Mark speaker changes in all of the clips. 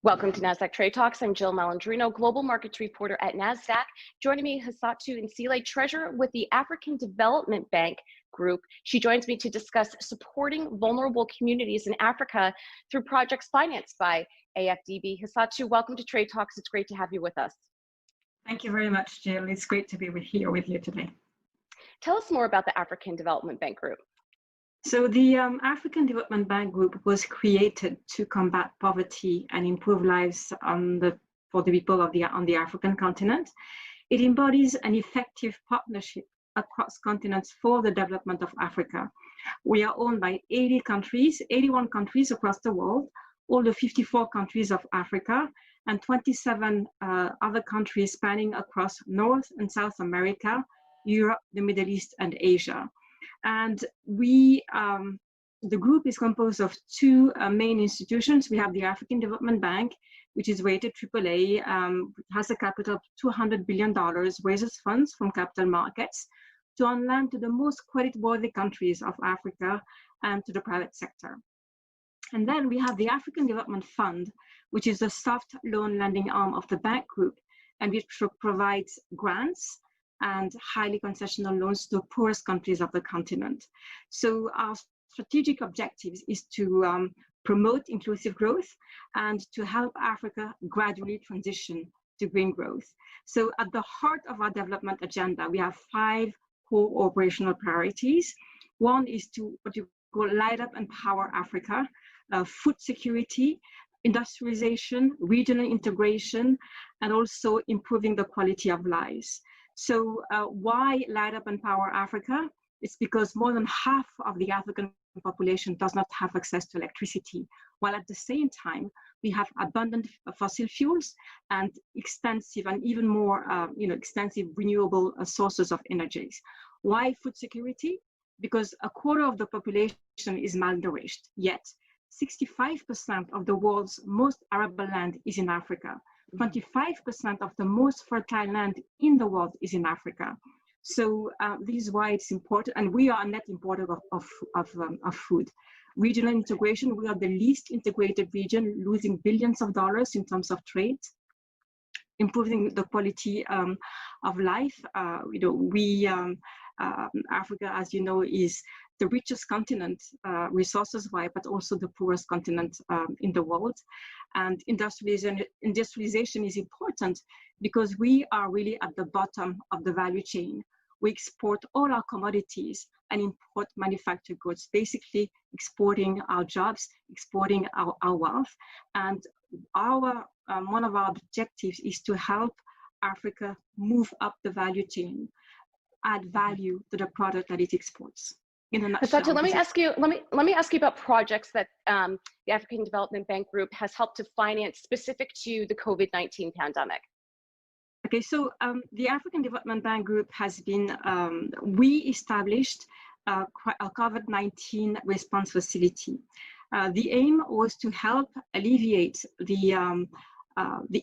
Speaker 1: Welcome to Nasdaq Trade Talks. I'm Jill Malandrino, Global Markets Reporter at Nasdaq. Joining me, Hassatou N'Sele, Treasurer with the African Development Bank Group. She joins me to discuss supporting vulnerable communities in Africa through projects financed by AfDB. Hassatou, welcome to Trade Talks. It's great to have you with us.
Speaker 2: Thank you very much, Jill. It's great to be here with you today.
Speaker 1: Tell us more about the African Development Bank Group.
Speaker 2: So the African Development Bank Group was created to combat poverty and improve lives for the people on the African continent. It embodies an effective partnership across continents for the development of Africa. We are owned by 81 countries across the world, all the 54 countries of Africa, and 27 other countries spanning across North and South America, Europe, the Middle East, and Asia. And the group is composed of two main institutions. We have the African Development Bank, which is rated AAA, has a capital of $200 billion, raises funds from capital markets to on lend to the most credit-worthy countries of Africa and to the private sector. And then we have the African Development Fund, which is the soft loan lending arm of the bank group, and which provides grants and highly concessional loans to the poorest countries of the continent. So our strategic objectives is to promote inclusive growth and to help Africa gradually transition to green growth. So at the heart of our development agenda, we have 5 core operational priorities. One is to what you call light up and power Africa, food security, industrialization, regional integration, and also improving the quality of lives. So why light up and power Africa? It's because more than half of the African population does not have access to electricity, while at the same time, we have abundant fossil fuels and extensive and even more extensive renewable sources of energies. Why food security? Because a quarter of the population is malnourished, yet 65% of the world's most arable land is in Africa. 25% of the most fertile land in the world is in Africa. So this is why it's important, and we are a net importer of food. Regional integration, we are the least integrated region, losing billions of dollars in terms of trade. Improving the quality of life. Africa, as you know, is the richest continent resources-wise, but also the poorest continent in the world. And industrialization is important because we are really at the bottom of the value chain. We export all our commodities and import manufactured goods, basically exporting our jobs, exporting our wealth. And one of our objectives is to help Africa move up the value chain, add value to the product that it exports.
Speaker 1: Hassatou, let me ask you about projects that the African Development Bank Group has helped to finance specific to the COVID-19 pandemic.
Speaker 2: Okay, so the African Development Bank Group has been, we established a COVID-19 response facility. The aim was to help alleviate the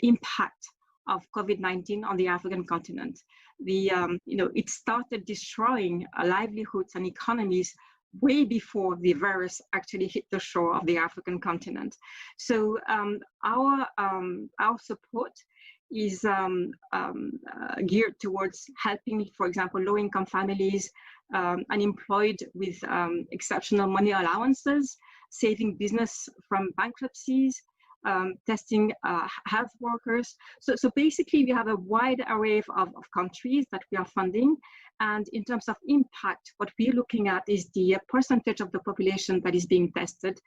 Speaker 2: impact of COVID-19 on the African continent. It started destroying livelihoods and economies way before the virus actually hit the shore of the African continent. So our support is geared towards helping, for example, low-income families, unemployed with exceptional money allowances, saving business from bankruptcies, testing health workers. So basically, we have a wide array of countries that we are funding. And in terms of impact, what we're looking at is the percentage of the population that is being tested,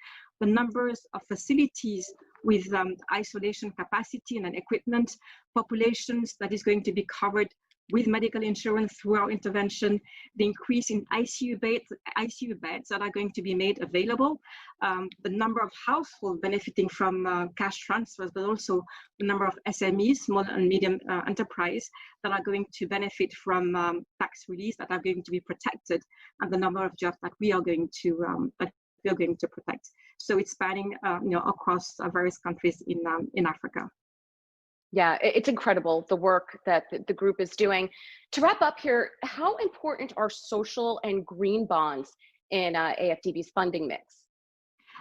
Speaker 2: the numbers of facilities with isolation capacity and equipment, populations that is going to be covered with medical insurance through our intervention, the increase in ICU beds that are going to be made available, the number of households benefiting from cash transfers, but also the number of SMEs, small and medium enterprise, that are going to benefit from tax release, that are going to be protected, and the number of jobs that we are going to protect. So it's spanning across various countries in Africa.
Speaker 1: Yeah, it's incredible, the work that the group is doing. To wrap up here, how important are social and green bonds in AfDB's funding mix?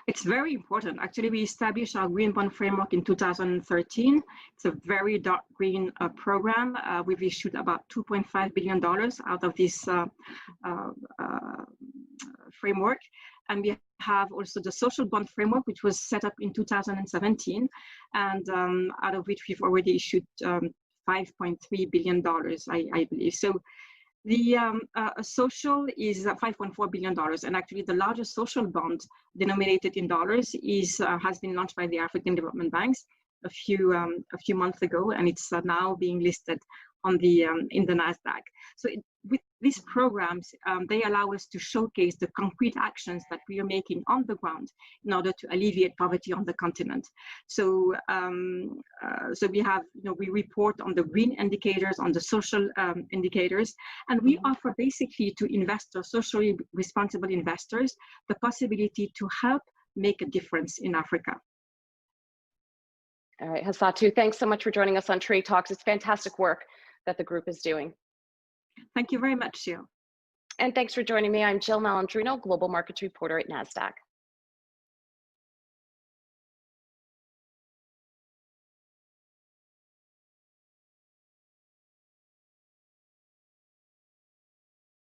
Speaker 2: It's very important. Actually, we established our green bond framework in 2013. It's a very dark green program. We've issued about $2.5 billion out of this framework. And we have also the social bond framework, which was set up in 2017, and out of which we've already issued $5.3 billion, I believe. So the social is $5.4 billion, and actually the largest social bond denominated in dollars has been launched by the African development banks a few months ago, and it's now being listed on the in the Nasdaq. So with these programs, they allow us to showcase the concrete actions that we are making on the ground in order to alleviate poverty on the continent. So so we have, we report on the green indicators, on the social indicators, and we offer basically to investors, socially responsible investors, the possibility to help make a difference in Africa.
Speaker 1: All right, Hassatou, thanks so much for joining us on Trade Talks. It's fantastic work that the group is doing.
Speaker 2: Thank you very much, Jill.
Speaker 1: And thanks for joining me. I'm Jill Malandrino, Global Markets Reporter at Nasdaq.